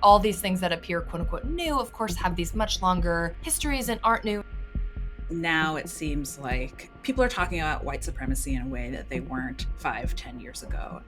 all these things that appear quote unquote new, of course, have these much longer histories and aren't new. Now it seems like people are talking about white supremacy in a way that they weren't 5-10 years ago.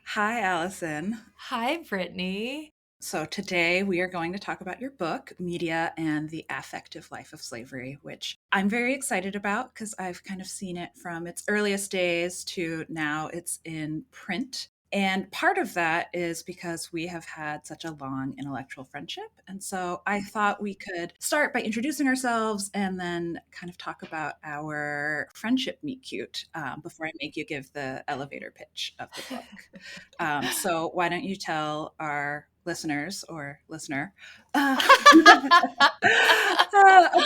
Hi, Allison. Hi, Brittany. So today we are going to talk about your book, Media and the Affective Life of Slavery, which I'm very excited about because I've kind of seen it from its earliest days to now it's in print. And part of that is because we have had such a long intellectual friendship. And so I thought we could start by introducing ourselves and then kind of talk about our friendship meet cute before I make you give the elevator pitch of the book. So why don't you tell our listeners or listener a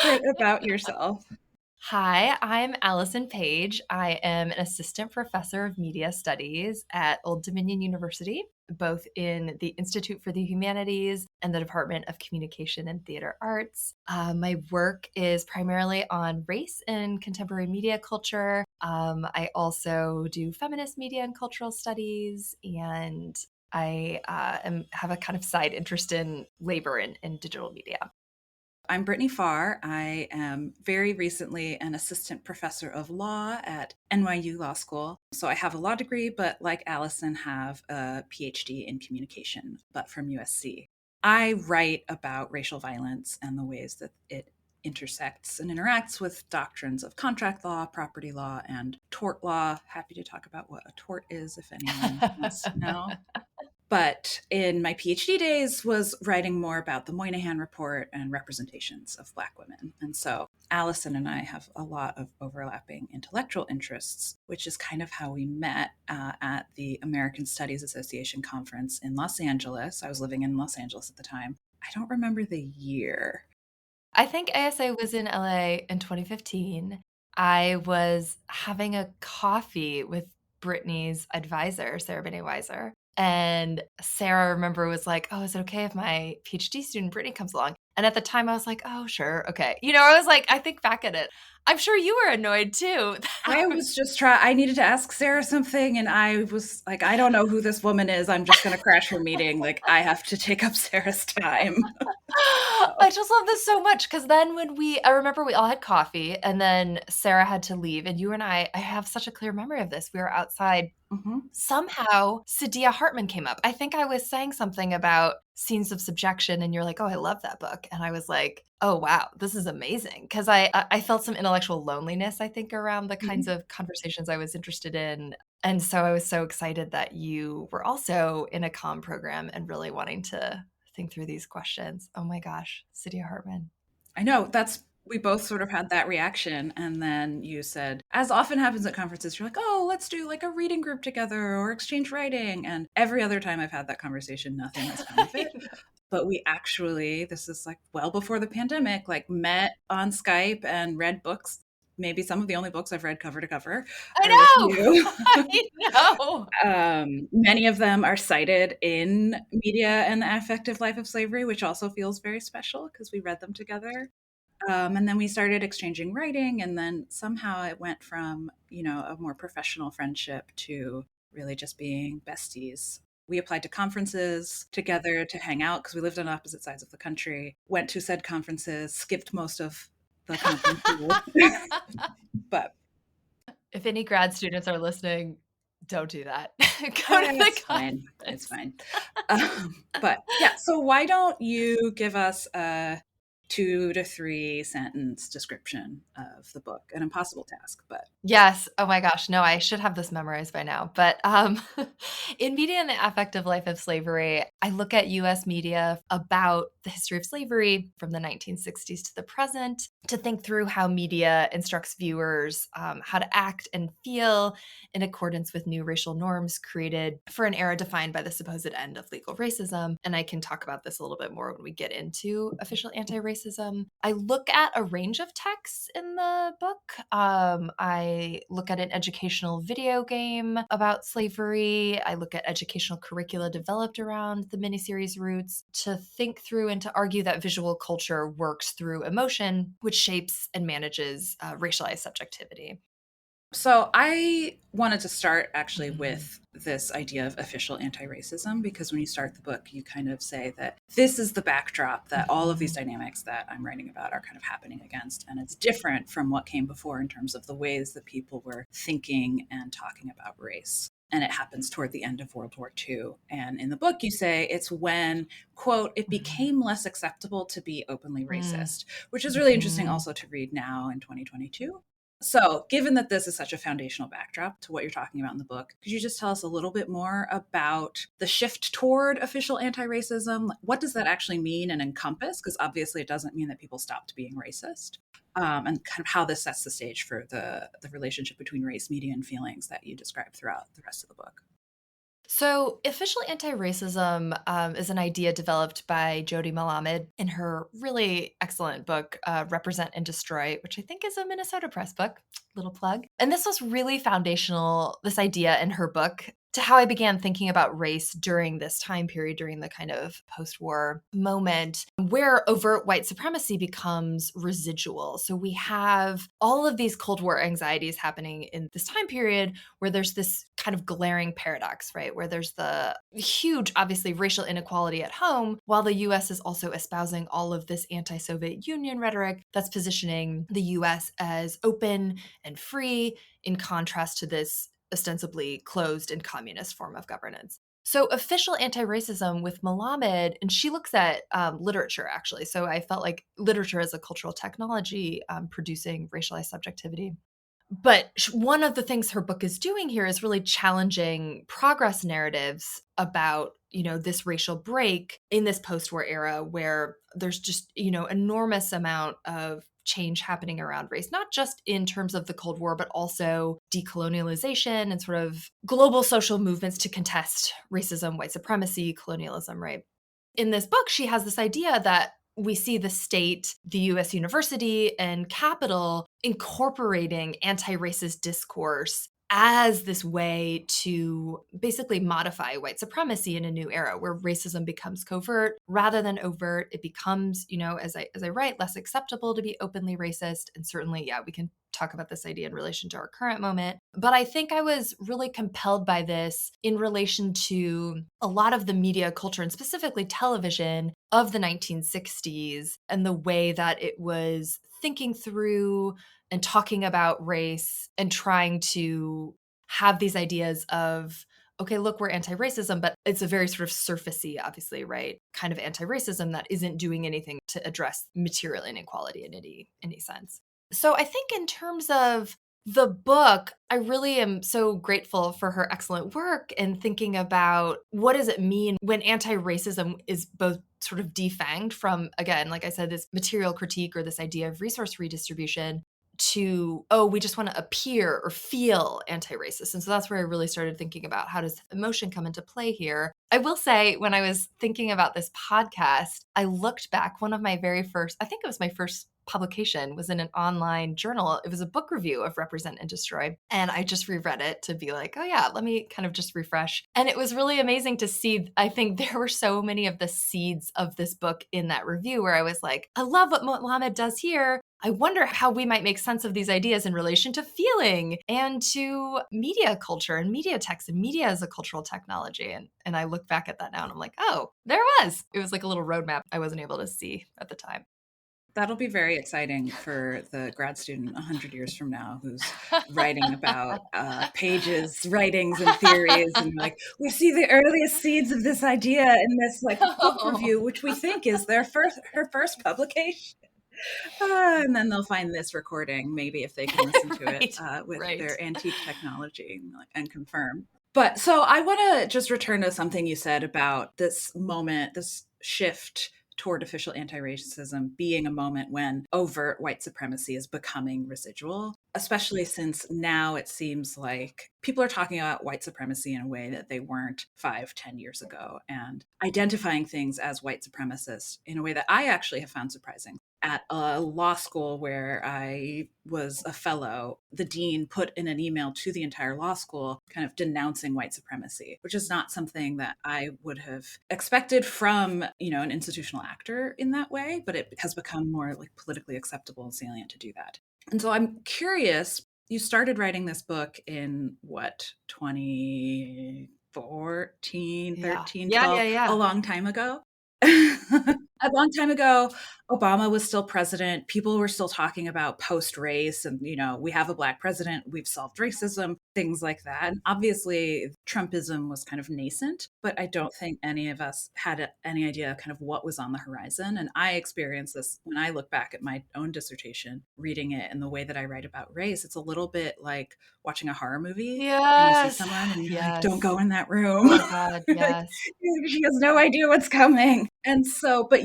bit about yourself? Hi, I'm Allison Page. I am an assistant professor of media studies at Old Dominion University, both in the Institute for the Humanities and the Department of Communication and Theater Arts. My work is primarily on race and contemporary media culture. I also do feminist media and cultural studies, and I have a kind of side interest in labor in digital media. I'm Brittany Farr. I am very recently an assistant professor of law at NYU Law School. So I have a law degree, but like Allison, have a PhD in communication, but from USC. I write about racial violence and the ways that it intersects and interacts with doctrines of contract law, property law, and tort law. Happy to talk about what a tort is if anyone wants to know. But in my PhD days was writing more about the Moynihan Report and representations of Black women. And so Allison and I have a lot of overlapping intellectual interests, which is kind of how we met at the American Studies Association conference in Los Angeles. I was living in Los Angeles at the time. I don't remember the year. I think ASA was in LA in 2015. I was having a coffee with Brittany's advisor, Sarah Binney Weiser. And Sarah, I remember, was like, "Oh, is it okay if my PhD student Brittany comes along?" And at the time, I was like, "Oh, sure. Okay." I was like, I think back at it. I'm sure you were annoyed too. I was just I needed to ask Sarah something, and I was like, I don't know who this woman is. I'm just going to crash her meeting. Like, I have to take up Sarah's time. I just love this so much because then I remember we all had coffee and then Sarah had to leave and you and I have such a clear memory of this. We were outside. Mhm. Somehow Sadia Hartman came up. I think I was saying something about Scenes of Subjection and you're like, "Oh, I love that book." And I was like, "Oh, wow, this is amazing." Because I felt some intellectual loneliness, I think, around the kinds of conversations I was interested in. And so I was so excited that you were also in a comm program and really wanting to think through these questions. Oh my gosh, Sadia Hartman. I know we both sort of had that reaction. And then you said, as often happens at conferences, you're like, oh, let's do like a reading group together or exchange writing. And every other time I've had that conversation, nothing has come of it. But we actually, this is like well before the pandemic, like met on Skype and read books. Maybe some of the only books I've read cover to cover are with I know. you. I know. Many of them are cited in Media and the Affective Life of Slavery, which also feels very special because we read them together. And then we started exchanging writing, and then somehow it went from, a more professional friendship to really just being besties. We applied to conferences together to hang out because we lived on opposite sides of the country, went to said conferences, skipped most of the conferences. But If any grad students are listening, don't do that. Go to the it's fine. It's conference. fine. But yeah, so why don't you give us a 2 to 3 sentence description of the book? An impossible task, but Yes. Oh my gosh. No, I should have this memorized by now. But in Media and the Affective Life of Slavery, I look at US media about the history of slavery from the 1960s to the present to think through how media instructs viewers how to act and feel in accordance with new racial norms created for an era defined by the supposed end of legal racism. And I can talk about this a little bit more when we get into official anti-racism. I look at a range of texts in the book. I look at an educational video game about slavery. I look at educational curricula developed around the miniseries roots to think through and to argue that visual culture works through emotion, which shapes and manages racialized subjectivity. So I wanted to start actually Mhm. with this idea of official anti-racism, because when you start the book, you kind of say that this is the backdrop that all of these Mhm. dynamics that I'm writing about are kind of happening against. And it's different from what came before in terms of the ways that people were thinking and talking about race. And it happens toward the end of World War II. And in the book, you say it's when, quote, it Mhm. became less acceptable to be openly Mm. racist, which is really interesting Mhm. also to read now in 2022. So, given that this is such a foundational backdrop to what you're talking about in the book, could you just tell us a little bit more about the shift toward official anti racism? What does that actually mean and encompass? Because obviously, it doesn't mean that people stopped being racist. And kind of how this sets the stage for the relationship between race, media, and feelings that you describe throughout the rest of the book. So, official anti racism is an idea developed by Jodi Malamed in her really excellent book, Represent and Destroy, which I think is a Minnesota Press book. Little plug. And this was really foundational, this idea in her book, to how I began thinking about race during this time period, during the kind of post war moment where overt white supremacy becomes residual. So, we have all of these Cold War anxieties happening in this time period where there's this kind of glaring paradox, right? Where there's the huge, obviously, racial inequality at home, while the US is also espousing all of this anti Soviet Union rhetoric that's positioning the US as open and free in contrast to this ostensibly closed and communist form of governance. So, official anti racism with Malamed, and she looks at literature actually. So, I felt like literature as a cultural technology producing racialized subjectivity. But one of the things her book is doing here is really challenging progress narratives about, this racial break in this post-war era where there's just, enormous amount of change happening around race, not just in terms of the Cold War, but also decolonialization and sort of global social movements to contest racism, white supremacy, colonialism, right? In this book, she has this idea that we see the state, the US university, and Capitol incorporating anti racist discourse as this way to basically modify white supremacy in a new era where racism becomes covert rather than overt. It becomes, as I write, less acceptable to be openly racist. And certainly, yeah, we can talk about this idea in relation to our current moment. But I think I was really compelled by this in relation to a lot of the media culture and specifically television of the 1960s and the way that it was thinking through and talking about race and trying to have these ideas of, okay, look, we're anti-racism, but it's a very sort of surfacey, obviously, right? Kind of anti-racism that isn't doing anything to address material inequality in any sense. So I think in terms of the book, I really am so grateful for her excellent work in thinking about what does it mean when anti-racism is both sort of defanged from, again, like I said, this material critique or this idea of resource redistribution to, oh, we just want to appear or feel anti-racist. And so that's where I really started thinking about how does emotion come into play here. I will say when I was thinking about this podcast, I looked back, one of my very first, I think it was my first publication was in an online journal. It was a book review of Represent and Destroy. And I just reread it to be like, oh yeah, let me kind of just refresh. And it was really amazing to see. I think there were so many of the seeds of this book in that review where I was like, I love what Mohammed does here. I wonder how we might make sense of these ideas in relation to feeling and to media culture and media text and media as a cultural technology. And I look back at that now and I'm like, oh, there was. It was like a little roadmap I wasn't able to see at the time. That'll be very exciting for the grad student 100 years from now who's writing about Page's writings and theories, and like, we see the earliest seeds of this idea in this like book Oh, review, which we think is her first publication. And then they'll find this recording, maybe if they can listen to it right, with right. their antique technology, and confirm. But so I want to just return to something you said about this moment, this shift toward official anti racism being a moment when overt white supremacy is becoming residual, especially since now it seems like people are talking about white supremacy in a way that they weren't 5, 10 years ago, and identifying things as white supremacists in a way that I actually have found surprising. At a law school where I was a fellow, the dean put in an email to the entire law school kind of denouncing white supremacy, which is not something that I would have expected from, an institutional actor in that way, but it has become more like politically acceptable and salient to do that. And so I'm curious, You started writing this book in what, 2014, Yeah. 13, Yeah, yeah, 12, a yeah. long time ago. A long time ago, Obama was still president. People were still talking about post race and, we have a Black president, we've solved racism, things like that. And obviously, Trumpism was kind of nascent, but I don't think any of us had any idea kind of what was on the horizon. And I experienced this when I look back at my own dissertation, reading it and the way that I write about race. It's a little bit like watching a horror movie and you see Yes. someone and you're like, don't Yes. go in that room. Oh god, Like, yes. she has no idea what's coming. And so, but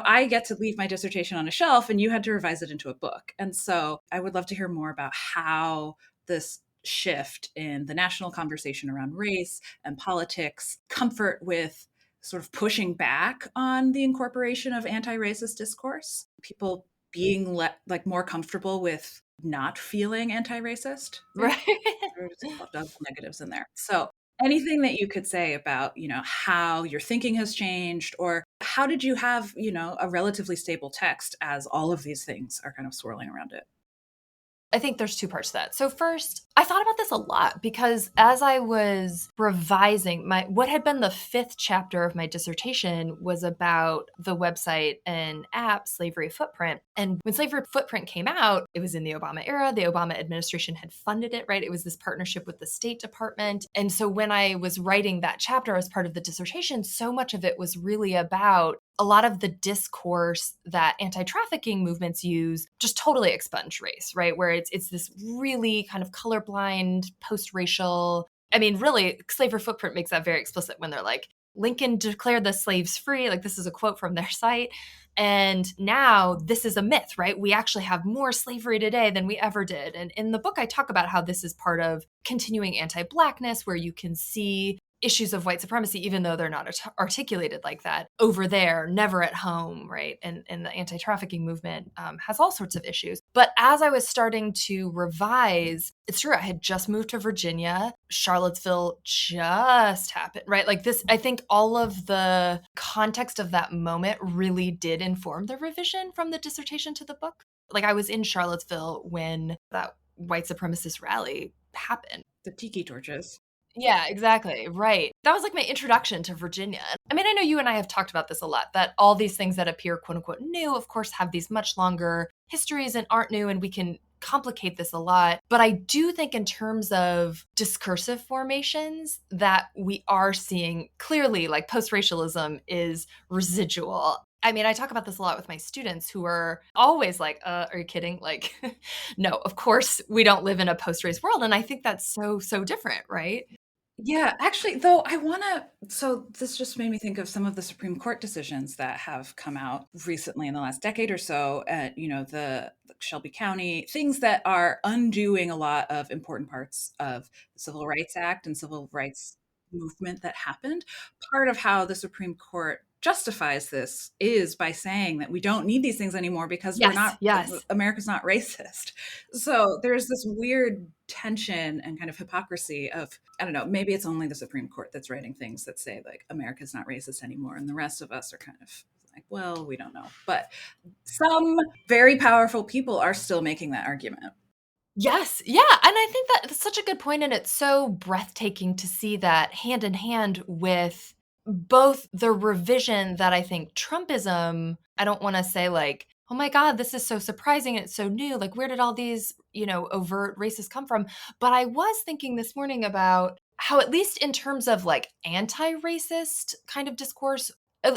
I get to leave my dissertation on a shelf and you had to revise it into a book. And so I would love to hear more about how this shift in the national conversation around race and politics, comfort with sort of pushing back on the incorporation of anti-racist discourse, people being like more comfortable with not feeling anti-racist. Right. There are just a lot of negatives in there. So anything that you could say about, how your thinking has changed, or how did you have, a relatively stable text as all of these things are kind of swirling around it? I think there's two parts to that. So first, I thought about this a lot because as I was revising what had been the fifth chapter of my dissertation was about the website and app Slavery Footprint. And when Slavery Footprint came out, it was in the Obama era. The Obama administration had funded it, right? It was this partnership with the State Department. And so when I was writing that chapter as part of the dissertation, so much of it was really about a lot of the discourse that anti-trafficking movements use just totally expunge race, right? Where it's this really kind of colorblind, post-racial. I mean, really, Slavery Footprint makes that very explicit when they're like, Lincoln declared the slaves free. Like, this is a quote from their site. And now this is a myth, right? We actually have more slavery today than we ever did. And in the book, I talk about how this is part of continuing anti-Blackness, where you can see issues of white supremacy, even though they're not articulated like that, over there, never at home, right? And the anti-trafficking movement has all sorts of issues. But as I was starting to revise, it's true, I had just moved to Virginia. Charlottesville just happened, right? Like this, I think all of the context of that moment really did inform the revision from the dissertation to the book. Like I was in Charlottesville when that white supremacist rally happened. The tiki torches. Yeah, exactly. Right. That was like my introduction to Virginia. I mean, I know you and I have talked about this a lot, that all these things that appear quote unquote new, of course, have these much longer histories and aren't new, and we can complicate this a lot. But I do think in terms of discursive formations that we are seeing clearly, like post-racialism is residual. I mean, I talk about this a lot with my students who are always like, are you kidding? Like, no, of course we don't live in a post-race world. And I think that's so different, right? Yeah, actually, though, so this just made me think of some of the Supreme Court decisions that have come out recently in the last decade or so at, the Shelby County, things that are undoing a lot of important parts of the Civil Rights Act and civil rights movement that happened. Part of how the Supreme Court justifies this is by saying that we don't need these things anymore because Yes, yes. America's not racist. So there's this weird tension and kind of hypocrisy of, I don't know, maybe it's only the Supreme Court that's writing things that say like America's not racist anymore. And the rest of us are kind of like, well, we don't know. But some very powerful people are still making that argument. Yes. Yeah. And I think that's such a good point, and it's so breathtaking to see that hand in hand with both the revision that I think Trumpism, I don't want to say like, oh my God, this is so surprising and it's so new. Like, where did all these, overt racists come from? But I was thinking this morning about how, at least in terms of like anti racist kind of discourse,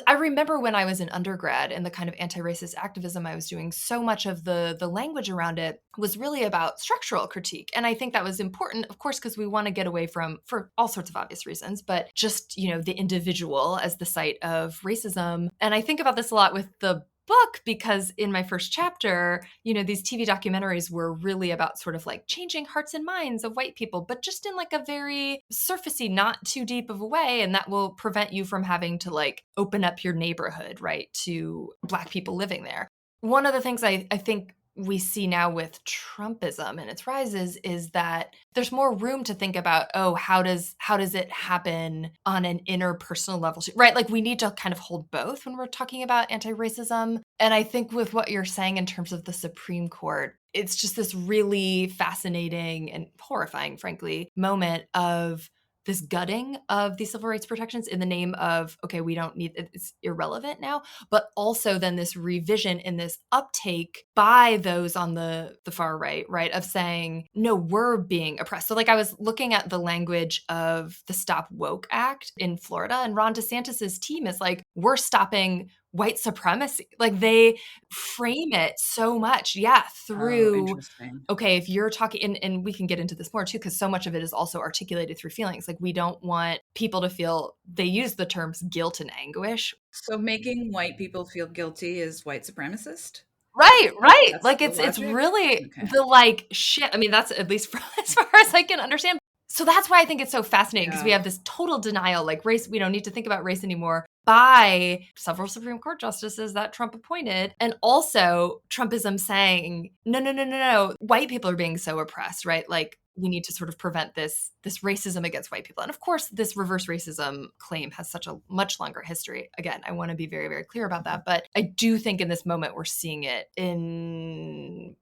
I remember when I was in undergrad and the kind of anti-racist activism I was doing, so much of the language around it was really about structural critique. And I think that was important, of course, because we want to get away from, for all sorts of obvious reasons, but just, the individual as the site of racism. And I think about this a lot with the book because in my first chapter, these TV documentaries were really about sort of like changing hearts and minds of white people, but just in like a very surfacey, not too deep of a way. And that will prevent you from having to like open up your neighborhood, right, to Black people living there. One of the things I think we see now with Trumpism and its rises is that there's more room to think about, oh, how does it happen on an interpersonal level, right? Like we need to kind of hold both when we're talking about anti-racism. And I think with what you're saying in terms of the Supreme Court, it's just this really fascinating and horrifying, frankly, moment of this gutting of these civil rights protections in the name of, okay, we don't need it's irrelevant now, but also then this revision and this uptake by those on the far right, right, of saying, no, we're being oppressed. So like I was looking at the language of the Stop Woke Act in Florida, and Ron DeSantis's team is like, we're stopping white supremacy. Like they frame it so much, yeah, Oh, through interesting. okay, if you're talking, and we can get into this more too, because so much of it is also articulated through feelings. Like we don't want people to feel, they use the terms guilt and anguish. So making white people feel guilty is white supremacist? Right, right. That's Like the it's logic? really Okay. the like shit. I mean, that's at least as far as I can understand. So that's why I think it's so fascinating because we Yeah. have this total denial, like race, we don't need to think about race anymore by several Supreme Court justices that Trump appointed. And also Trumpism saying, no, no, no, no, no, white people are being so oppressed, right? Like we need to sort of prevent this racism against white people. And of course, this reverse racism claim has such a much longer history. Again, I want to be very, very clear about that. But I do think in this moment, we're seeing it in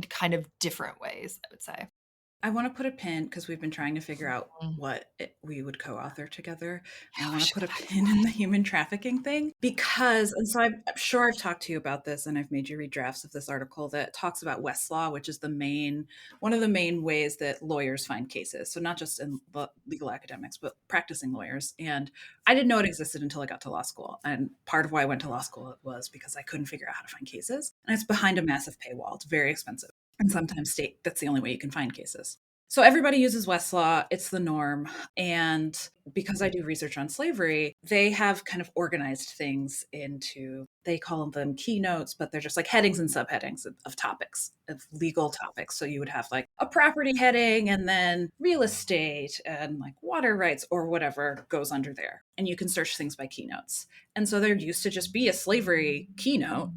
kind of different ways, I would say. I want to put a pin because we've been trying to figure out Mm. what we would co-author together. I Yeah, we want to should put go a back to pin in the human trafficking thing because, and so I'm sure I've talked to you about this, and I've made you read drafts of this article that talks about Westlaw, which is the main one of the main ways that lawyers find cases. So not just in legal academics, but practicing lawyers. And I didn't know it existed until I got to law school. And part of why I went to law school was because I couldn't figure out how to find cases, and it's behind a massive paywall. It's very expensive, and sometimes state that's the only way you can find cases. So everybody uses Westlaw, it's the norm. And because I do research on slavery, they have kind of organized things into, they call them keynotes, but they're just like headings and subheadings of topics, of legal topics. So you would have like a property heading and then real estate and like water rights or whatever goes under there. And you can search things by keynotes. And so there used to just be a slavery keynote,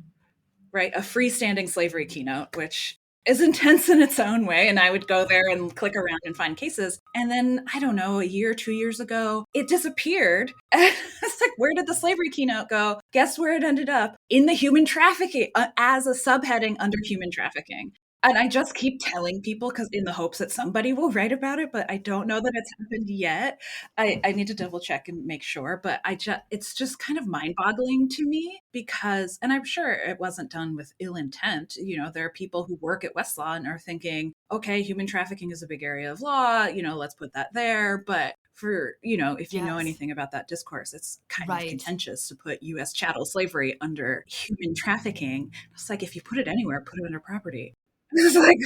right? A freestanding slavery keynote, which is intense in its own way. And I would go there and click around and find cases. And then, I don't know, a year, 2 years ago, it disappeared. And it's like, where did the slavery keynote go? Guess where it ended up? In the human trafficking, as a subheading under human trafficking. And I just keep telling people because in the hopes that somebody will write about it, but I don't know that it's happened yet. I need to double check and make sure, but it's just kind of mind boggling to me because, and I'm sure it wasn't done with ill intent. You know, there are people who work at Westlaw and are thinking, okay, human trafficking is a big area of law, you know, let's put that there. But for, you know, if you know Yes. anything about that discourse, it's kind of Right. contentious to put US chattel slavery under human trafficking. It's like if you put it anywhere, put it under property. It's like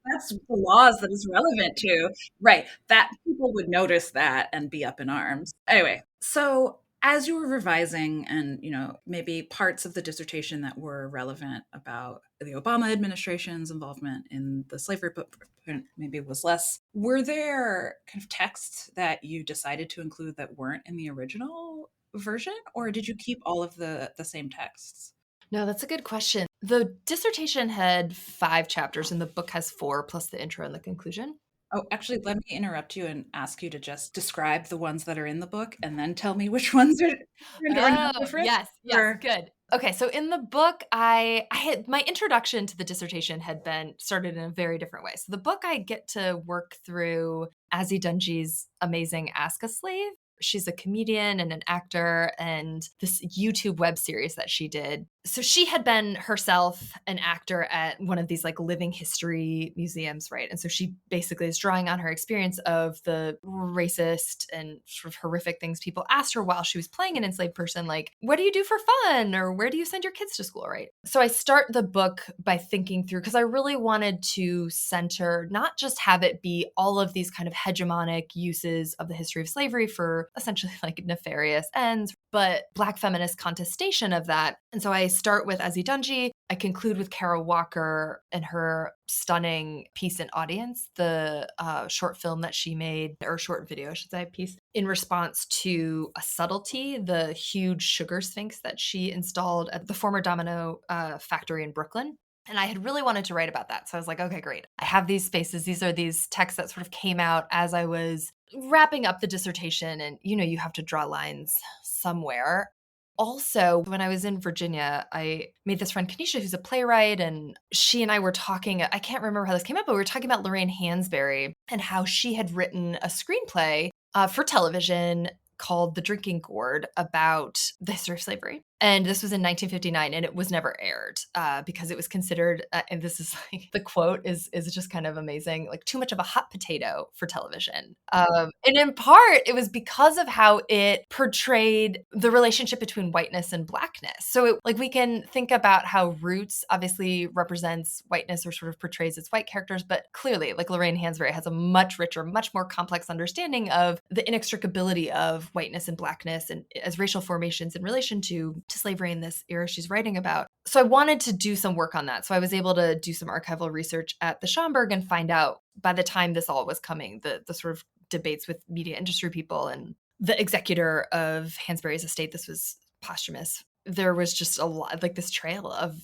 that's the laws that is relevant to. Right. That people would notice that and be up in arms. Anyway, so as you were revising and, you know, maybe parts of the dissertation that were relevant about the Obama administration's involvement in the slavery book maybe was less, were there kind of texts that you decided to include that weren't in the original version, or did you keep all of the same texts? No, that's a good question. The dissertation had 5 chapters and the book has 4 plus the intro and the conclusion. Oh, actually, let me interrupt you and ask you to just describe the ones that are in the book and then tell me which ones are different or not Oh, different. yes, yes, Or good. Okay, so in the book, I had my introduction to the dissertation had been started in a very different way. So the book I get to work through Azzy Dunjee's amazing Ask a Slave. She's a comedian and an actor, and this YouTube web series that she did. So she had been herself an actor at one of these like living history museums, right? And so she basically is drawing on her experience of the racist and sort of horrific things people asked her while she was playing an enslaved person, like, what do you do for fun? Or where do you send your kids to school, right? So I start the book by thinking through, because I really wanted to center, not just have it be all of these kind of hegemonic uses of the history of slavery for essentially like nefarious ends, but Black feminist contestation of that. And so I start with Azzy Dunjee. I conclude with Kara Walker and her stunning piece in Audience, the short film that she made, or short video, I should say, piece, in response to a subtlety, the huge sugar sphinx that she installed at the former Domino factory in Brooklyn. And I had really wanted to write about that. So I was like, okay, great. I have these spaces. These are these texts that sort of came out as I was wrapping up the dissertation. And, you know, you have to draw lines somewhere. Also, when I was in Virginia, I made this friend Kanisha, who's a playwright, and she and I were talking. I can't remember how this came up, but we were talking about Lorraine Hansberry and how she had written a screenplay for television called The Drinking Gourd about the history of slavery. And this was in 1959, and it was never aired because it was considered, and this is like the quote is just kind of amazing, like too much of a hot potato for television. And in part, it was because of how it portrayed the relationship between whiteness and blackness. So, like, we can think about how Roots obviously represents whiteness or sort of portrays its white characters, but clearly, like Lorraine Hansberry has a much richer, much more complex understanding of the inextricability of whiteness and blackness and as racial formations in relation to slavery in this era she's writing about. So I wanted to do some work on that. So I was able to do some archival research at the Schomburg and find out by the time this all was coming, the sort of debates with media industry people and the executor of Hansberry's estate, this was posthumous. There was just a lot, like this trail of,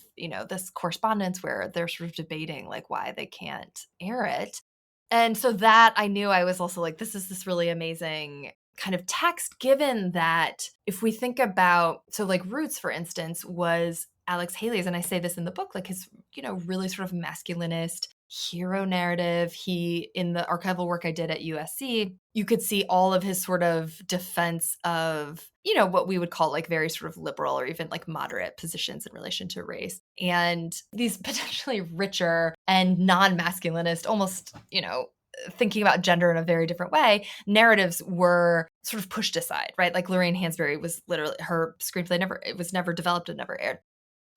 this correspondence where they're sort of debating like why they can't air it. And so that I knew I was also like, this is this really amazing kind of text, given that if we think about, so like Roots, for instance, was Alex Haley's, and I say this in the book, like his, really sort of masculinist hero narrative. He, in the archival work I did at USC, you could see all of his sort of defense of, what we would call like very sort of liberal or even like moderate positions in relation to race. And these potentially richer and non-masculinist, almost, thinking about gender in a very different way, narratives were sort of pushed aside, right? Like Lorraine Hansberry was literally, her screenplay it was never developed and never aired.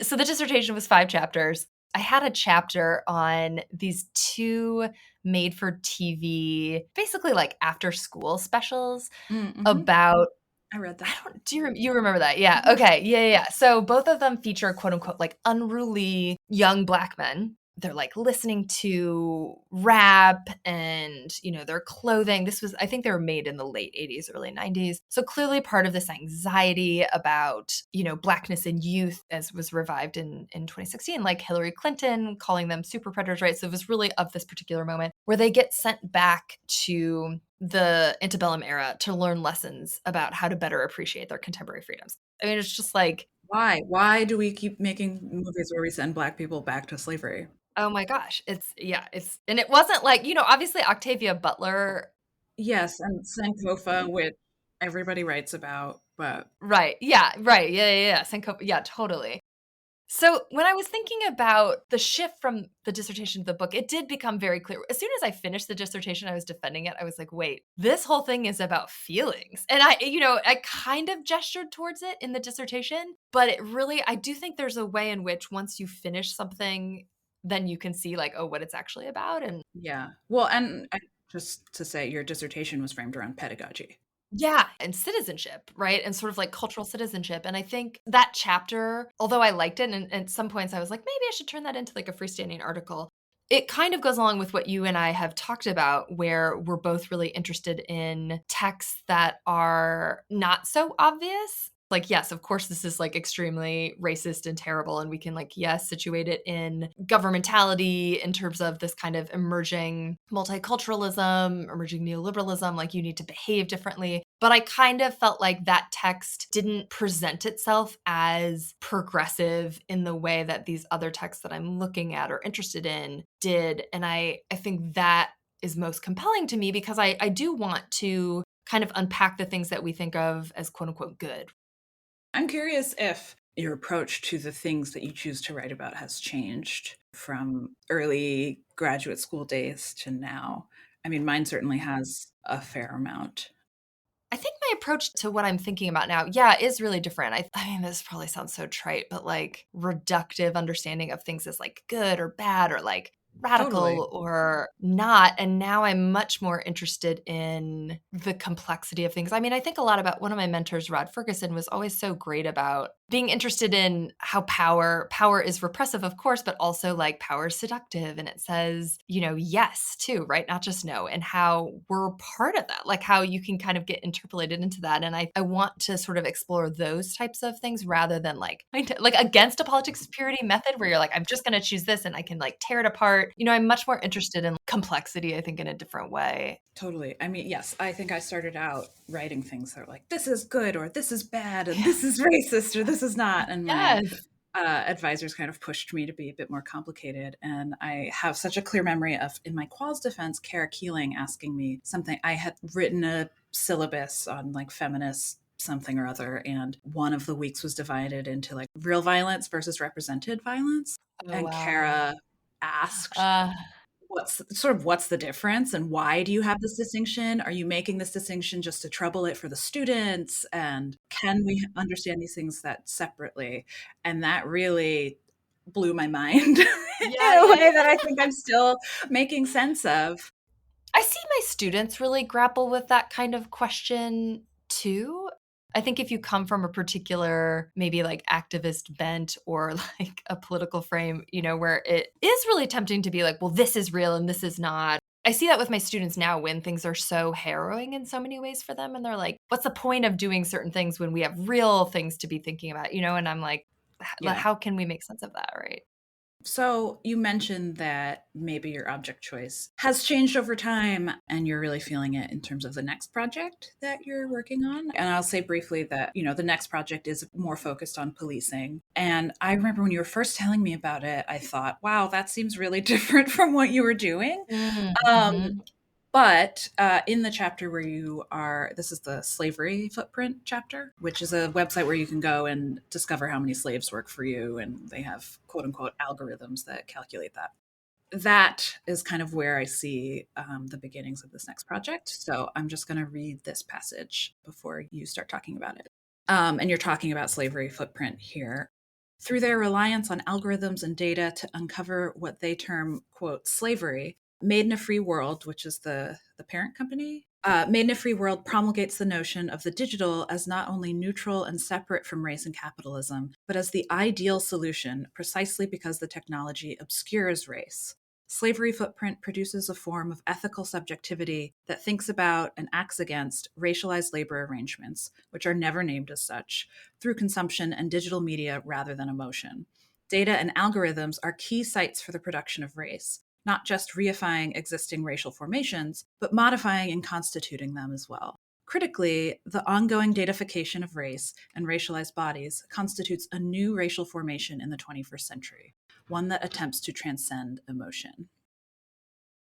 So the dissertation was 5 chapters. I had a chapter on these 2 made for TV, basically like after school specials Mm-hmm. about, I read I that. don't, do you remember that? Yeah. Mhm. Okay. Yeah. So both of them feature quote unquote like unruly young Black men. They're like listening to rap and, their clothing. This was, I think they were made in the late 80s, early 90s. So clearly part of this anxiety about, Blackness in youth, as was revived in 2016, like Hillary Clinton calling them super predators, right? So it was really of this particular moment where they get sent back to the antebellum era to learn lessons about how to better appreciate their contemporary freedoms. I mean, it's just like, Why? Why do we keep making movies where we send Black people back to slavery? oh my gosh, and it wasn't like, obviously Octavia Butler. Yes, and Sankofa, which everybody writes about, but Right, yeah, right, yeah, Syncope, yeah, totally. So when I was thinking about the shift from the dissertation to the book, it did become very clear. As soon as I finished the dissertation, I was defending it. I was like, wait, this whole thing is about feelings. And I kind of gestured towards it in the dissertation, but it really, I do think there's a way in which once you finish something, then you can see like, oh, what it's actually about. And yeah. Well, and just to say, your dissertation was framed around pedagogy. yeah, and citizenship, right? And sort of like cultural citizenship. And I think that chapter, although I liked it, and at some points I was like, maybe I should turn that into like a freestanding article. It kind of goes along with what you and I have talked about, where we're both really interested in texts that are not so obvious. Like, yes, of course, this is like extremely racist and terrible. And we can, like, yes, situate it in governmentality in terms of this kind of emerging multiculturalism, emerging neoliberalism, like you need to behave differently. But I kind of felt like that text didn't present itself as progressive in the way that these other texts that I'm looking at or interested in did. And I think that is most compelling to me because I do want to kind of unpack the things that we think of as quote unquote good. I'm curious if your approach to the things that you choose to write about has changed from early graduate school days to now. I mean, mine certainly has a fair amount. I think my approach to what I'm thinking about now, yeah, is really different. I mean, this probably sounds so trite, but like reductive understanding of things as like good or bad or like Totally. radical or not. And now I'm much more interested in the complexity of things. I mean, I think a lot about one of my mentors, Rod Ferguson, was always so great about being interested in how power is repressive, of course, but also like power is seductive. And it says, yes too, right? Not just no. And how we're part of that, like how you can kind of get interpolated into that. And I want to sort of explore those types of things rather than like against a politics of purity method where you're like, I'm just going to choose this and I can like tear it apart. I'm much more interested in complexity, I think, in a different way. Totally. I mean, yes, I think I started out writing things that are like, this is good, or this is bad, and Yeah. this is racist, or this is not. And my Yes. advisors kind of pushed me to be a bit more complicated. And I have such a clear memory of, in my quals defense, Kara Keeling asking me something. I had written a syllabus on like feminist something or other, and one of the weeks was divided into like real violence versus represented violence. Oh, And wow. Kara asked, Uh, what's the difference, and why do you have this distinction? Are you making this distinction just to trouble it for the students, and can we understand these things that separately? And that really blew my mind in yeah, a yeah, way that yeah. I think I'm still making sense of. I see my students really grapple with that kind of question too. I think if you come from a particular, maybe like activist bent or like a political frame, where it is really tempting to be like, well, this is real and this is not. I see that with my students now when things are so harrowing in so many ways for them. And they're like, what's the point of doing certain things when we have real things to be thinking about, And I'm like, Yeah. how can we make sense of that? Right. So you mentioned that maybe your object choice has changed over time and you're really feeling it in terms of the next project that you're working on. And I'll say briefly that, the next project is more focused on policing. And I remember when you were first telling me about it, I thought, wow, that seems really different from what you were doing. Um, Mm-hmm. but in the chapter where this is the slavery footprint chapter, which is a website where you can go and discover how many slaves work for you. And they have quote unquote algorithms that calculate that. That is kind of where I see the beginnings of this next project. So I'm just going to read this passage before you start talking about it. And you're talking about slavery footprint here. Through their reliance on algorithms and data to uncover what they term, quote, slavery, Made in a Free World, which is the parent company, Made in a Free World promulgates the notion of the digital as not only neutral and separate from race and capitalism, but as the ideal solution precisely because the technology obscures race. Slavery footprint produces a form of ethical subjectivity that thinks about and acts against racialized labor arrangements, which are never named as such, through consumption and digital media rather than emotion. Data and algorithms are key sites for the production of race, not just reifying existing racial formations, but modifying and constituting them as well. Critically, the ongoing datafication of race and racialized bodies constitutes a new racial formation in the 21st century, one that attempts to transcend emotion.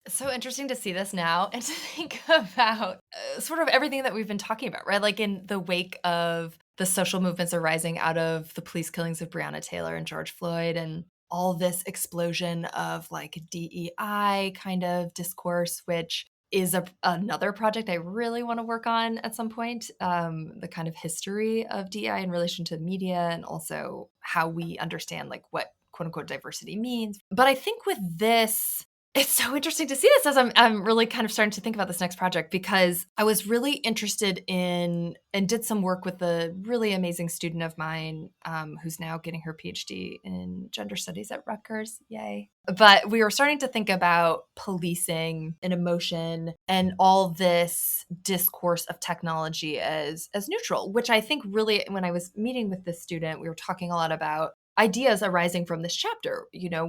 It's so interesting to see this now and to think about sort of everything that we've been talking about, right? Like in the wake of the social movements arising out of the police killings of Breonna Taylor and George Floyd and all this explosion of like DEI kind of discourse, which is another project I really want to work on at some point. The kind of history of DEI in relation to media and also how we understand like what quote unquote diversity means. But I think with this, it's so interesting to see this as I'm really kind of starting to think about this next project because I was really interested in and did some work with a really amazing student of mine who's now getting her PhD in gender studies at Rutgers. Yay. But we were starting to think about policing and emotion and all this discourse of technology as neutral, which I think really when I was meeting with this student, we were talking a lot about ideas arising from this chapter,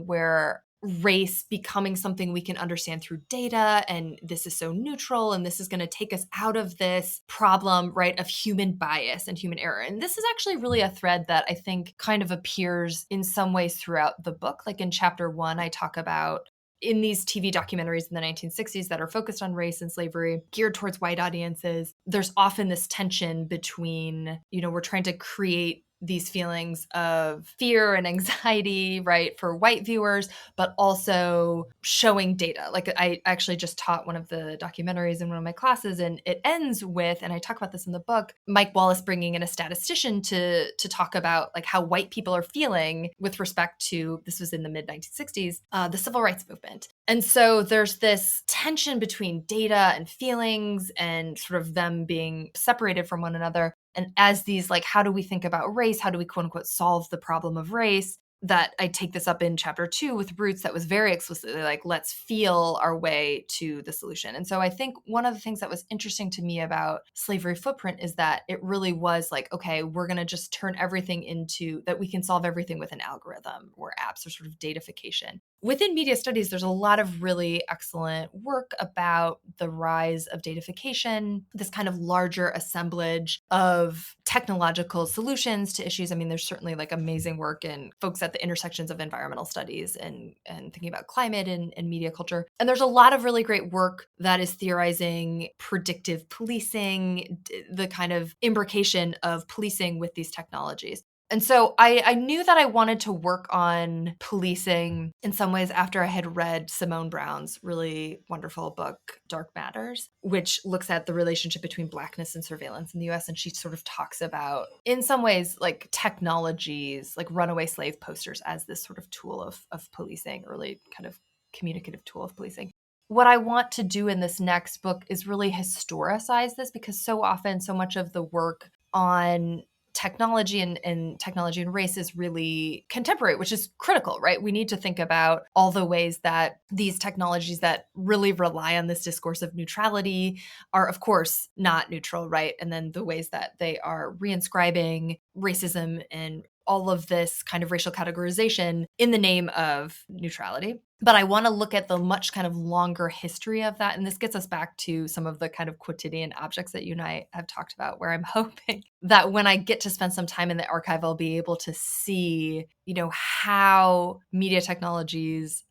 where race becoming something we can understand through data and this is so neutral and this is going to take us out of this problem, right, of human bias and human error. And this is actually really a thread that I think kind of appears in some ways throughout the book. Like in chapter 1, I talk about in these TV documentaries in the 1960s that are focused on race and slavery, geared towards white audiences, there's often this tension between, we're trying to create these feelings of fear and anxiety, right, for white viewers, but also showing data. Like I actually just taught one of the documentaries in one of my classes, and it ends with, and I talk about this in the book, Mike Wallace bringing in a statistician to talk about like how white people are feeling with respect to, this was in the mid 1960s, the civil rights movement. And so there's this tension between data and feelings and sort of them being separated from one another. And as these, like, how do we think about race? How do we quote unquote solve the problem of race? That I take this up in chapter 2 with Roots that was very explicitly like, let's feel our way to the solution. And so I think one of the things that was interesting to me about Slavery Footprint is that it really was like, okay, we're going to just turn everything into that we can solve everything with an algorithm or apps or sort of datafication. within media studies, there's a lot of really excellent work about the rise of datafication, this kind of larger assemblage of technological solutions to issues. I mean, there's certainly like amazing work in folks at the intersections of environmental studies and thinking about climate and media culture. And there's a lot of really great work that is theorizing predictive policing, the kind of imbrication of policing with these technologies. And so I knew that I wanted to work on policing in some ways after I had read Simone Brown's really wonderful book, Dark Matters, which looks at the relationship between Blackness and surveillance in the US. And she sort of talks about, in some ways, like technologies, like runaway slave posters as this sort of tool of policing, early kind of communicative tool of policing. What I want to do in this next book is really historicize this, because so often, so much of the work on technology and technology and race is really contemporary, which is critical, right? We need to think about all the ways that these technologies that really rely on this discourse of neutrality are, of course, not neutral, right? And then the ways that they are reinscribing racism and all of this kind of racial categorization in the name of neutrality. But I want to look at the much kind of longer history of that. And this gets us back to some of the kind of quotidian objects that you and I have talked about, where I'm hoping that when I get to spend some time in the archive, I'll be able to see, how media technologies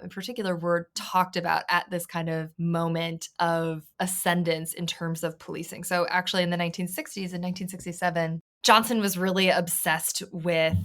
in particular were talked about at this kind of moment of ascendance in terms of policing. So actually in the 1960s, in 1967, Johnson was really obsessed with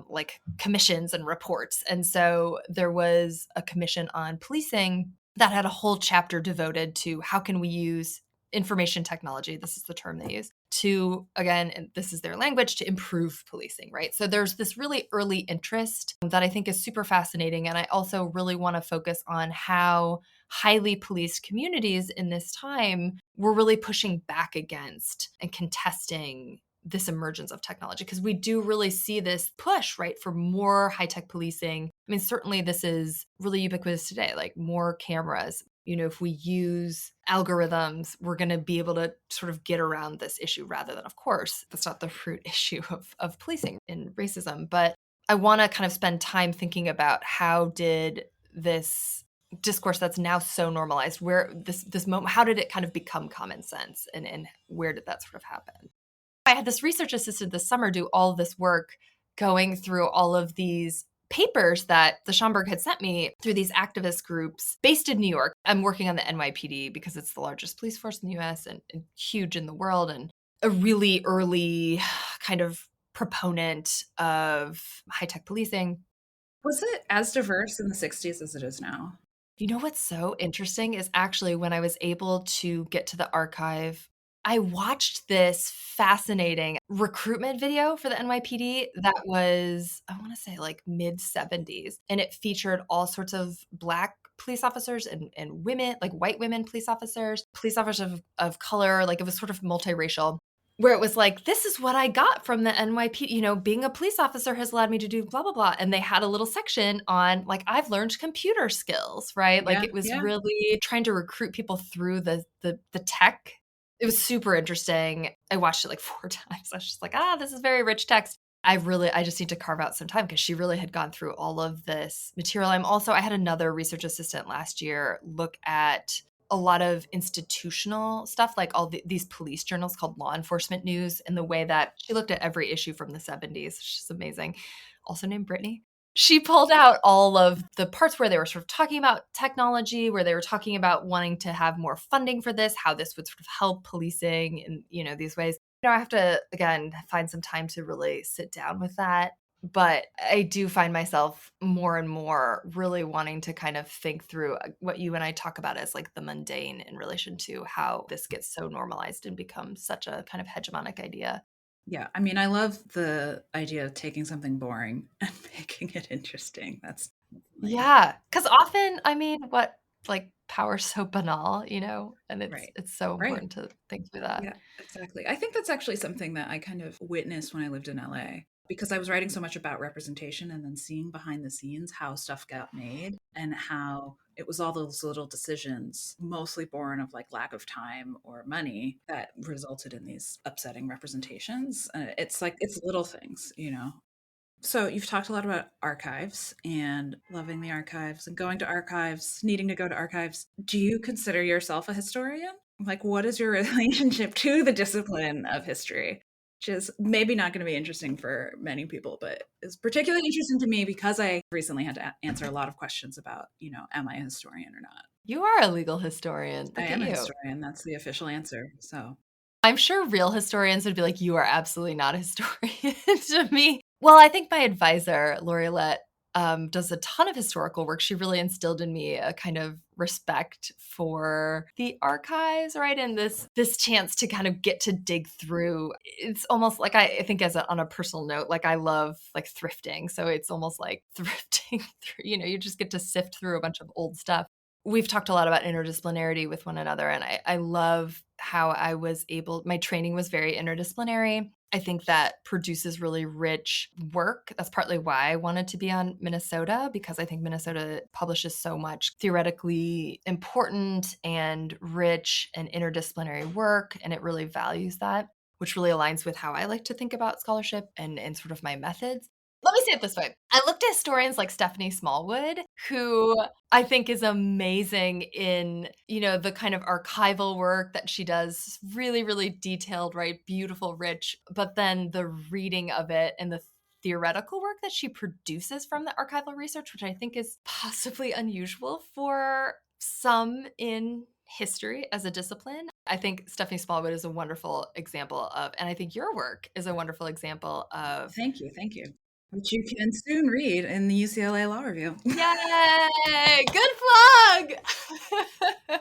like commissions and reports. And so there was a commission on policing that had a whole chapter devoted to how can we use information technology, this is the term they use, to, again, and this is their language, to improve policing, right? So there's this really early interest that I think is super fascinating. And I also really want to focus on how highly policed communities in this time were really pushing back against and contesting this emergence of technology, because we do really see this push, right, for more high-tech policing. I mean, certainly this is really ubiquitous today, like more cameras. If we use algorithms, we're going to be able to sort of get around this issue, rather than, of course, that's not the root issue of policing and racism. But I want to kind of spend time thinking about how did this discourse that's now so normalized, where this moment, how did it kind of become common sense, and where did that sort of happen? I had this research assistant this summer do all this work going through all of these papers that the Schomburg had sent me through these activist groups based in New York. I'm working on the NYPD because it's the largest police force in the US and huge in the world, and a really early kind of proponent of high-tech policing. Was it as diverse in the 60s as it is now? What's so interesting is actually when I was able to get to the archive, I watched this fascinating recruitment video for the NYPD that was, I want to say, like mid 70s. And it featured all sorts of Black police officers and women, like white women police officers of color. Like it was sort of multiracial, where it was like, this is what I got from the NYPD, being a police officer has allowed me to do blah, blah, blah. And they had a little section on like, I've learned computer skills, right? Like Yeah, it was yeah. really trying to recruit people through the tech. It was super interesting. I watched it like 4 times. I was just like, this is very rich text. I just need to carve out some time, because she really had gone through all of this material. I had another research assistant last year look at a lot of institutional stuff, like all these police journals called Law Enforcement News, and the way that she looked at every issue from the 70s. She's amazing. Also named Brittany. She pulled out all of the parts where they were sort of talking about technology, where they were talking about wanting to have more funding for this, how this would sort of help policing in, these ways. I have to, again, find some time to really sit down with that. But I do find myself more and more really wanting to kind of think through what you and I talk about as like the mundane in relation to how this gets so normalized and becomes such a kind of hegemonic idea. Yeah, I mean, I love the idea of taking something boring and making it interesting. That's definitely Yeah, because often, I mean, like power's so banal, and it's right. it's so Right. important to think through that. Yeah, exactly. I think that's actually something that I kind of witnessed when I lived in LA, because I was writing so much about representation and then seeing behind the scenes how stuff got made and how it was all those little decisions, mostly born of like lack of time or money, that resulted in these upsetting representations. It's like, it's little things, you know? So you've talked a lot about archives and loving the archives and going to archives, needing to go to archives. Do you consider yourself a historian? Like, what is your relationship to the discipline of history? Which is maybe not going to be interesting for many people, but is particularly interesting to me because I recently had to answer a lot of questions about, am I a historian or not? You are a legal historian. I Look at am a you. historian. That's the official answer. So I'm sure real historians would be like, "You are absolutely not a historian." To me, well, I think my advisor, Loriolette, does a ton of historical work. She really instilled in me a kind of respect for the archives, right? And this chance to kind of get to dig through. It's almost like I think on a personal note, like I love like thrifting. So it's almost like thrifting through, you just get to sift through a bunch of old stuff. We've talked a lot about interdisciplinarity with one another, and I love how my training was very interdisciplinary. I think that produces really rich work. That's partly why I wanted to be on Minnesota, because I think Minnesota publishes so much theoretically important and rich and interdisciplinary work, and it really values that, which really aligns with how I like to think about scholarship and sort of my methods. Let me say it this way. I looked at historians like Stephanie Smallwood, who I think is amazing in, the kind of archival work that she does, really, really detailed, right? Beautiful, rich, but then the reading of it and the theoretical work that she produces from the archival research, which I think is possibly unusual for some in history as a discipline. I think Stephanie Smallwood is a wonderful example of, and I think your work is a wonderful example of. thank you. Thank you. Which you can soon read in the UCLA Law Review. Yay! Good plug.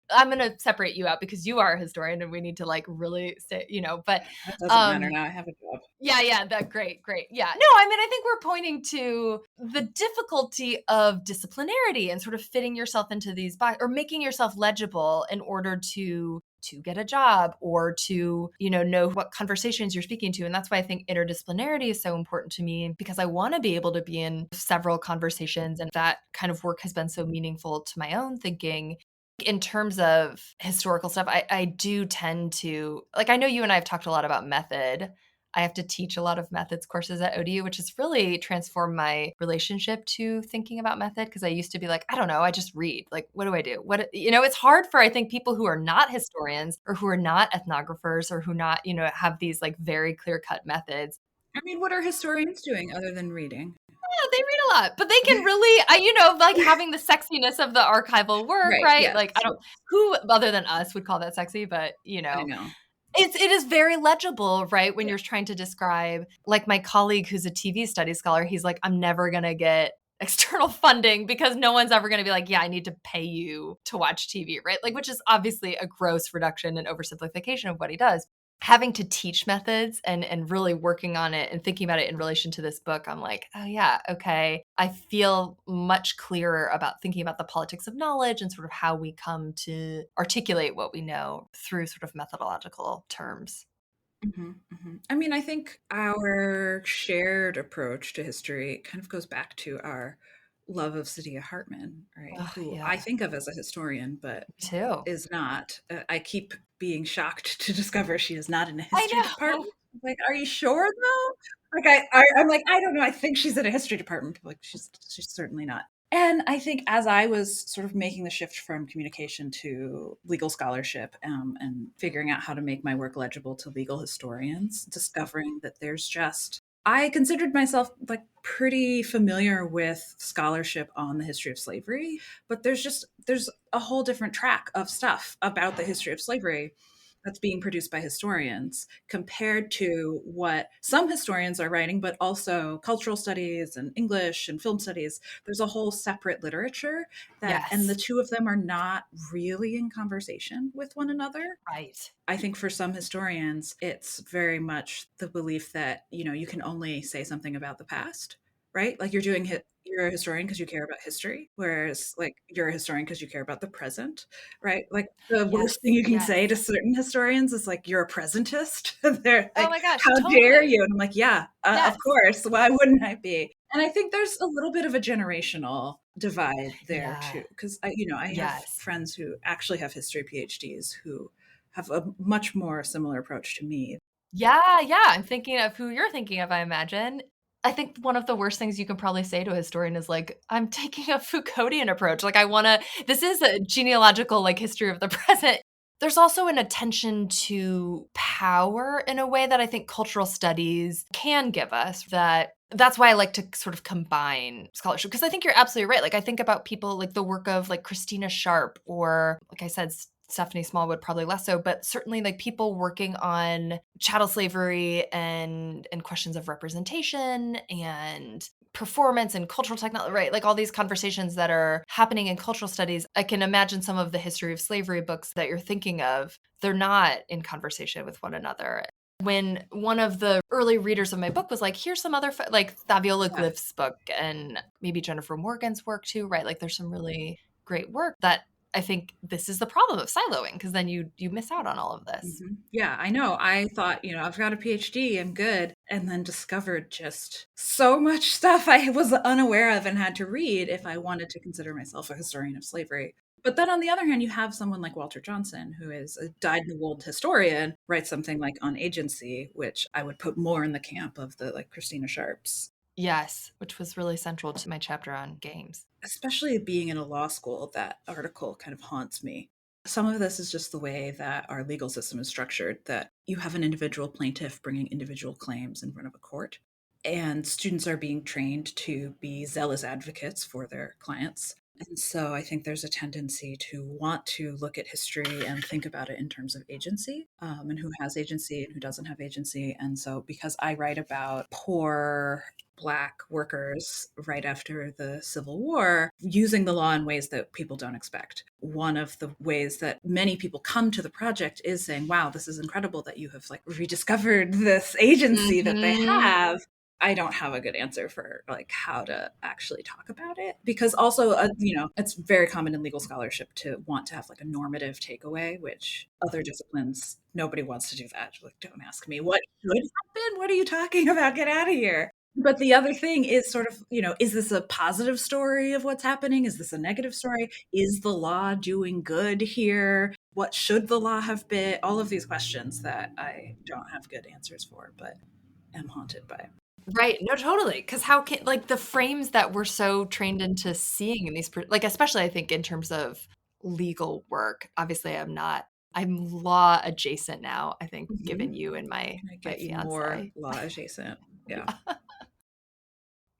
I'm gonna separate you out because you are a historian and we need to like really say, but That doesn't matter um now. I have a job. yeah, that great, great. Yeah. No, I mean I think we're pointing to the difficulty of disciplinarity and sort of fitting yourself into these boxes or making yourself legible in order to get a job or to, know what conversations you're speaking to. And that's why I think interdisciplinarity is so important to me because I want to be able to be in several conversations. And that kind of work has been so meaningful to my own thinking. In terms of historical stuff, I do tend to like, I know you and I have talked a lot about method. I have to teach a lot of methods courses at ODU, which has really transformed my relationship to thinking about method. Because I used to be like, I don't know, I just read. Like, what do I do? It's hard for, I think, people who are not historians or who are not ethnographers or who not, have these like very clear cut methods. I mean, what are historians doing other than reading? Yeah, they read a lot, but they can really, like having the sexiness of the archival work, Right. right? Yes. Like, I don't, Yes. who other than us would call that sexy, but I know. it is very legible, right? When Yeah. you're trying to describe, like my colleague who's a TV studies scholar, he's like, I'm never going to get external funding because no one's ever going to be like, yeah, I need to pay you to watch TV, right? Like, which is obviously a gross reduction and oversimplification of what he does. Having to teach methods and really working on it and thinking about it in relation to this book, I'm like, oh yeah, okay. I feel much clearer about thinking about the politics of knowledge and sort of how we come to articulate what we know through sort of methodological terms. I mean, I think our shared approach to history kind of goes back to our love of Sadia Hartman, right? Oh, Who I yeah, think of as a historian, but me too. is not. I keep being shocked to discover she is not in a I history know. department. Like, are you sure though? Like, I'm like, I don't know. I think she's in a history department. Like, she's certainly not. And I think as I was sort of making the shift from communication to legal scholarship and figuring out how to make my work legible to legal historians, discovering that I considered myself like pretty familiar with scholarship on the history of slavery, but there's a whole different track of stuff about the history of slavery that's being produced by historians compared to what some historians are writing, but also cultural studies and English and film studies. There's a whole separate literature and the Yes. two of them are not really in conversation with one another. Right. I think for some historians, it's very much the belief that, you can only say something about the past, right? Like you're a historian because you care about history, whereas like you're a historian because you care about the present, right? Like the worst thing Yes. you can say to Yes. certain historians is like you're a presentist. They're Oh like, my gosh, how dare totally. you? And I'm like, yeah, of Yes. course. Why wouldn't I be? And I think there's a little bit of a generational divide there Yeah. too, because I have Yes. friends who actually have history PhDs who have a much more similar approach to me. Yeah, yeah, I'm thinking of who you're thinking of, I imagine. I think one of the worst things you can probably say to a historian is like, I'm taking a Foucauldian approach. Like, this is a genealogical like history of the present. There's also an attention to power in a way that I think cultural studies can give us. That's why I like to sort of combine scholarship, because I think you're absolutely right. Like, I think about people like the work of like Christina Sharp, or like I said, Stephanie Smallwood, probably less so, but certainly like people working on chattel slavery and questions of representation and performance and cultural technology, right? Like all these conversations that are happening in cultural studies. I can imagine some of the history of slavery books that you're thinking of, they're not in conversation with one another. When one of the early readers of my book was like, here's some other, like Fabiola Yeah. Glyph's book and maybe Jennifer Morgan's work too, right? Like there's some really great work that I think this is the problem of siloing, because then you miss out on all of this. Yeah, I know. I thought, I've got a PhD, I'm good. And then discovered just so much stuff I was unaware of and had to read if I wanted to consider myself a historian of slavery. But then on the other hand, you have someone like Walter Johnson, who is a dyed-in-the-wool historian, writes something like on agency, which I would put more in the camp of the like Christina Sharps. Yes, which was really central to my chapter on games. Especially being in a law school, that article kind of haunts me. Some of this is just the way that our legal system is structured, that you have an individual plaintiff bringing individual claims in front of a court, and students are being trained to be zealous advocates for their clients. And so I think there's a tendency to want to look at history and think about it in terms of agency, and who has agency and who doesn't have agency. And so because I write about poor Black workers right after the Civil War using the law in ways that people don't expect. One of the ways that many people come to the project is saying, wow, this is incredible that you have like rediscovered this agency that they Mm-hmm. have. I don't have a good answer for like how to actually talk about it, because also it's very common in legal scholarship to want to have like a normative takeaway, which other disciplines, nobody wants to do that. Like, don't ask me what should happen, what are you talking about, get out of here. But the other thing is sort of, is this a positive story of what's happening? Is this a negative story? Is the law doing good here? What should the law have been? All of these questions that I don't have good answers for, but am haunted by. Right. No, totally. Because how can, like, the frames that we're so trained into seeing in these, like, especially I think in terms of legal work, obviously I'm law adjacent now, I think, given Mhm. you and I my get more fiance. law adjacent. Yeah.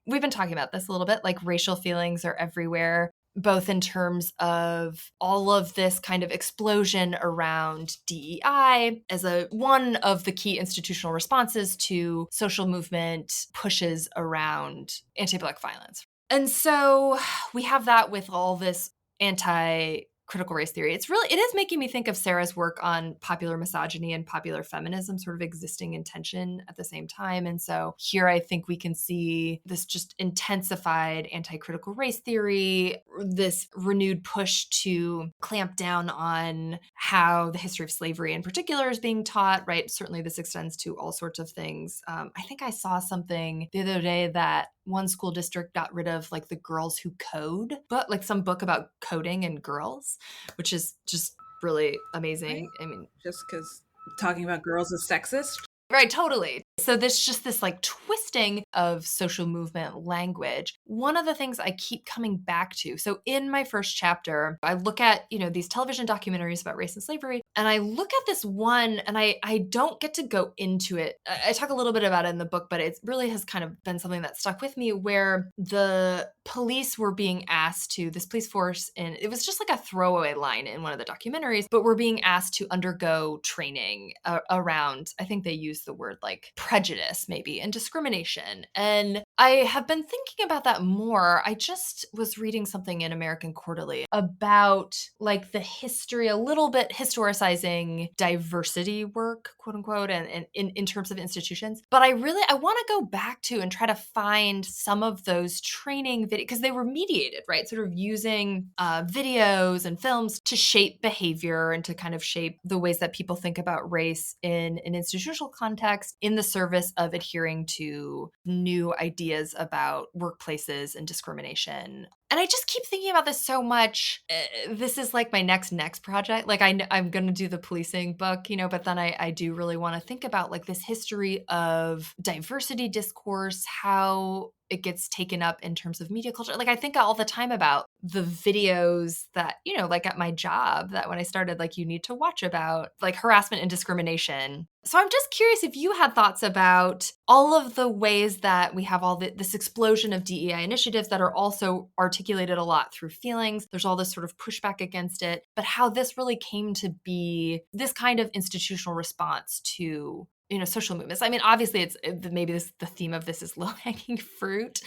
We've been talking about this a little bit, like racial feelings are everywhere, both in terms of all of this kind of explosion around DEI as one of the key institutional responses to social movement pushes around anti-Black violence. And so we have that with all this anti critical race theory. It is making me think of Sarah's work on popular misogyny and popular feminism sort of existing in tension at the same time. And so here I think we can see this just intensified anti-critical race theory, this renewed push to clamp down on how the history of slavery in particular is being taught, right? Certainly this extends to all sorts of things. I think I saw something the other day that one school district got rid of like the Girls Who Code book, like some book about coding and girls, which is just really amazing. Right? I mean, Just because talking about girls is sexist. right, totally. So there's just this like twisting of social movement language. One of the things I keep coming back to. So in my first chapter, I look at, these television documentaries about race and slavery, and I look at this one and I don't get to go into it. I talk a little bit about it in the book, but it really has kind of been something that stuck with me, where the police were being asked to, this police force, and it was just like a throwaway line in one of the documentaries, but were being asked to undergo training around, I think they used the word like prejudice maybe and discrimination. And I have been thinking about that more. I just was reading something in American Quarterly about like the history, a little bit historicizing diversity work, quote unquote, and in terms of institutions. But I want to go back to and try to find some of those training videos, because they were mediated, right? Sort of using videos and films to shape behavior and to kind of shape the ways that people think about race in an institutional context in the service of adhering to new ideas about workplaces and discrimination. And I just keep thinking about this so much. This is like my next project. Like I'm going to do the policing book, but then I do really want to think about like this history of diversity discourse, how it gets taken up in terms of media culture. Like I think all the time about the videos that, like at my job that when I started, like you need to watch about like harassment and discrimination. So I'm just curious if you had thoughts about all of the ways that we have all this explosion of DEI initiatives that are also articulated a lot through feelings. There's all this sort of pushback against it, but how this really came to be this kind of institutional response to social movements. I mean, obviously maybe the theme of this is low-hanging fruit,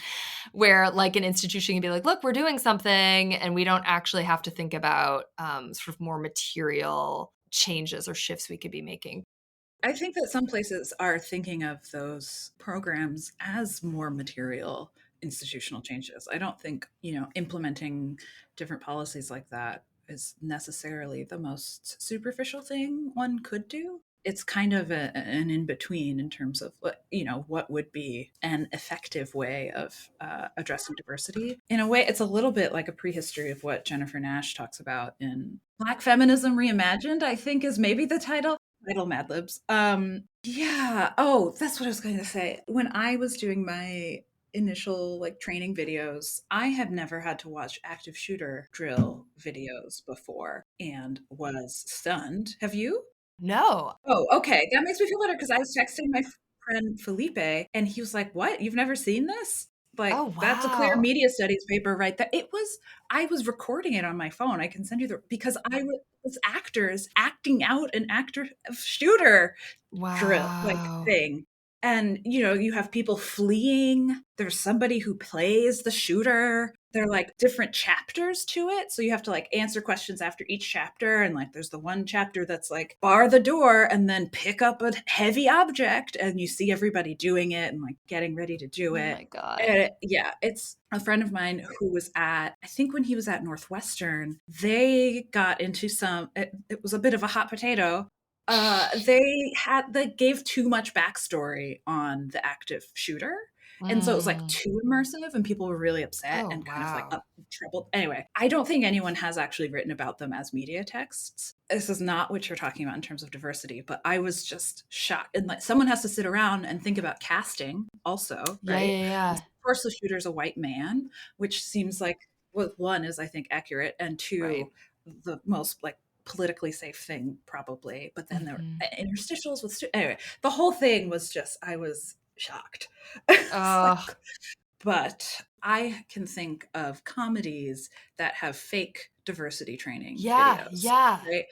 where like an institution can be like, look, we're doing something and we don't actually have to think about sort of more material changes or shifts we could be making. I think that some places are thinking of those programs as more material institutional changes. I don't think, implementing different policies like that is necessarily the most superficial thing one could do. It's kind of an in between in terms of what would be an effective way of addressing diversity. In a way, it's a little bit like a prehistory of what Jennifer Nash talks about in Black Feminism Reimagined, I think is maybe the title. Idle Mad Libs. Yeah. Oh, that's what I was going to say. When I was doing my initial like training videos, I had never had to watch active shooter drill videos before and was stunned. Have you? No. Oh, okay. That makes me feel better because I was texting my friend Felipe and he was like, "What? You've never seen this?" Oh, Like, that's a clear wow. media studies paper right there. I was recording it on my phone. I can send you because I was actors acting out an actor shooter drill like Wow. thing. And you have people fleeing. There's somebody who plays the shooter. There are like different chapters to it. So you have to like answer questions after each chapter. And like there's the one chapter that's like bar the door and then pick up a heavy object. And you see everybody doing it and like getting ready to do Oh it. my God. And yeah, it's a friend of mine who was I think when he was at Northwestern, they got into it was a bit of a hot potato. They gave too much backstory on the active shooter. And so it was like Mm. too immersive and people were really upset Oh, and kind of like wow. troubled. Anyway, I don't think anyone has actually written about them as media texts. This is not what you're talking about in terms of diversity, but I was just shocked. And like someone has to sit around and think about casting also, Yeah, right? yeah, And yeah. of course the shooter's a white man, which seems like well, one is I think accurate and two Right. the most like politically safe thing probably, but then there were Mhm. interstitials with anyway, the whole thing was just I was shocked. It's like, Oh, but I can think of comedies that have fake diversity training yeah, videos, yeah. right?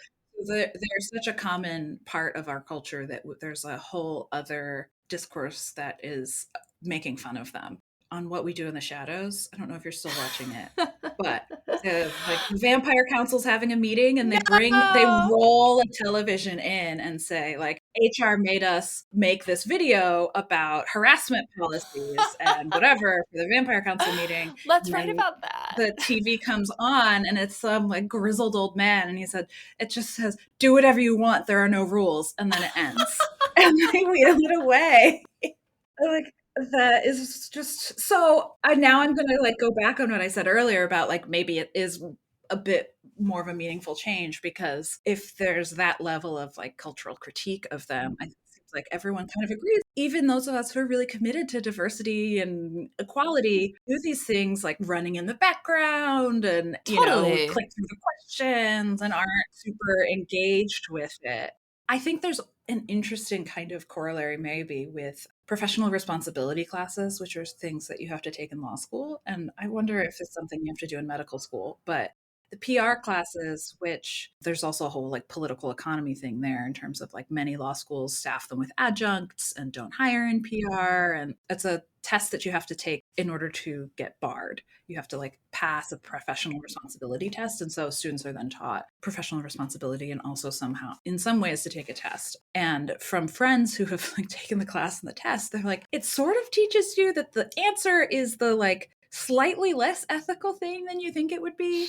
They're such a common part of our culture that there's a whole other discourse that is making fun of them. On What We Do in the Shadows, I don't know if you're still watching it, but the vampire council's having a meeting and they No. roll a television in and say like HR made us make this video about harassment policies and whatever for the vampire council meeting. Let's And write then about that. the TV comes on and it's some like grizzled old man and he said it just says do whatever you want, there are no rules, and then it ends. And they wheel it away. Like, that is just so now I'm gonna like go back on what I said earlier about like maybe it is a bit more of a meaningful change because if there's that level of like cultural critique of them, I think it seems like everyone kind of agrees. Even those of us who are really committed to diversity and equality do these things like running in the background and, Totally. click through the questions and aren't super engaged with it. I think there's an interesting kind of corollary maybe with professional responsibility classes, which are things that you have to take in law school. And I wonder if it's something you have to do in medical school. But the PR classes, which there's also a whole like political economy thing there in terms of like many law schools staff them with adjuncts and don't hire in PR. And it's a test that you have to take in order to get barred. You have to like pass a professional responsibility test. And so students are then taught professional responsibility and also somehow in some ways to take a test. And from friends who have like taken the class and the test, they're like, it sort of teaches you that the answer is the like slightly less ethical thing than you think it would be.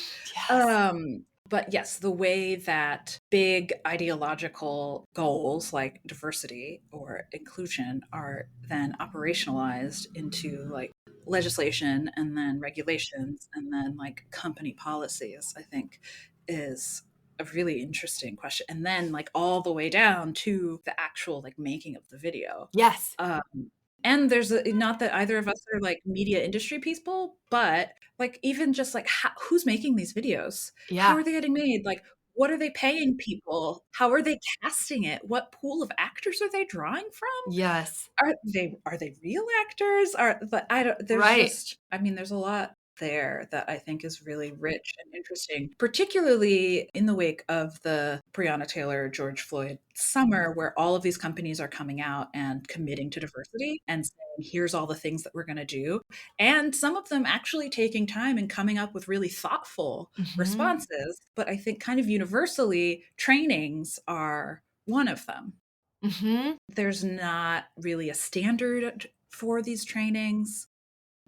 Yes. But yes, the way that big ideological goals like diversity or inclusion are then operationalized into like legislation and then regulations and then like company policies, I think is a really interesting question. And then like all the way down to the actual like making of the video. Yes. Um, and there's not that either of us are like media industry people, but like even just like who's making these videos? How Yeah. are they getting made? Like, what are they paying people? How are they casting it? What pool of actors are they drawing from? Yes. Are they real actors? But I don't, there's Right. just, I mean, there's a lot there that I think is really rich and interesting, particularly in the wake of the Breonna Taylor, George Floyd summer, where all of these companies are coming out and committing to diversity and saying, here's all the things that we're going to do. And some of them actually taking time and coming up with really thoughtful Hmm. responses. But I think kind of universally, trainings are one of them. Hmm. There's not really a standard for these trainings.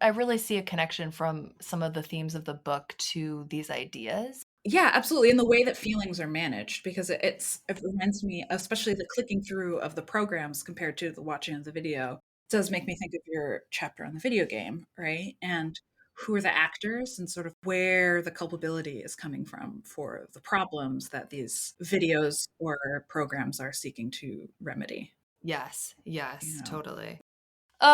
I really see a connection from some of the themes of the book to these ideas. Yeah, absolutely. In the way that feelings are managed, because it reminds me, especially the clicking through of the programs compared to the watching of the video, does make me think of your chapter on the video game, right? And who are the actors and sort of where the culpability is coming from for the problems that these videos or programs are seeking to remedy, Yes. you Yes, know? totally.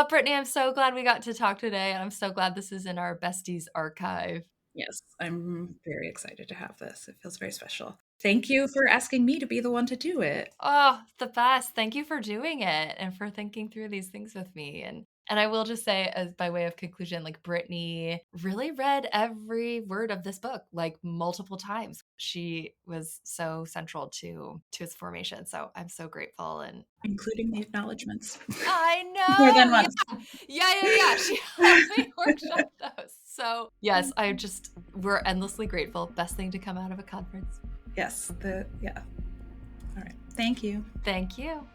Brittany, I'm so glad we got to talk today, and I'm so glad this is in our besties archive. Yes, I'm very excited to have this. It feels very special. Thank you for asking me to be the one to do it. Oh, the best. Thank you for doing it and for thinking through these things with me. And I will just say, as by way of conclusion, like Brittany really read every word of this book like multiple times. She was so central to its formation. So I'm so grateful. And Including the acknowledgments. I More than know. once. Yeah. She helped me workshop those. So yes, we're endlessly grateful. Best thing to come out of a conference. Yes, yeah. All right. Thank you. Thank you.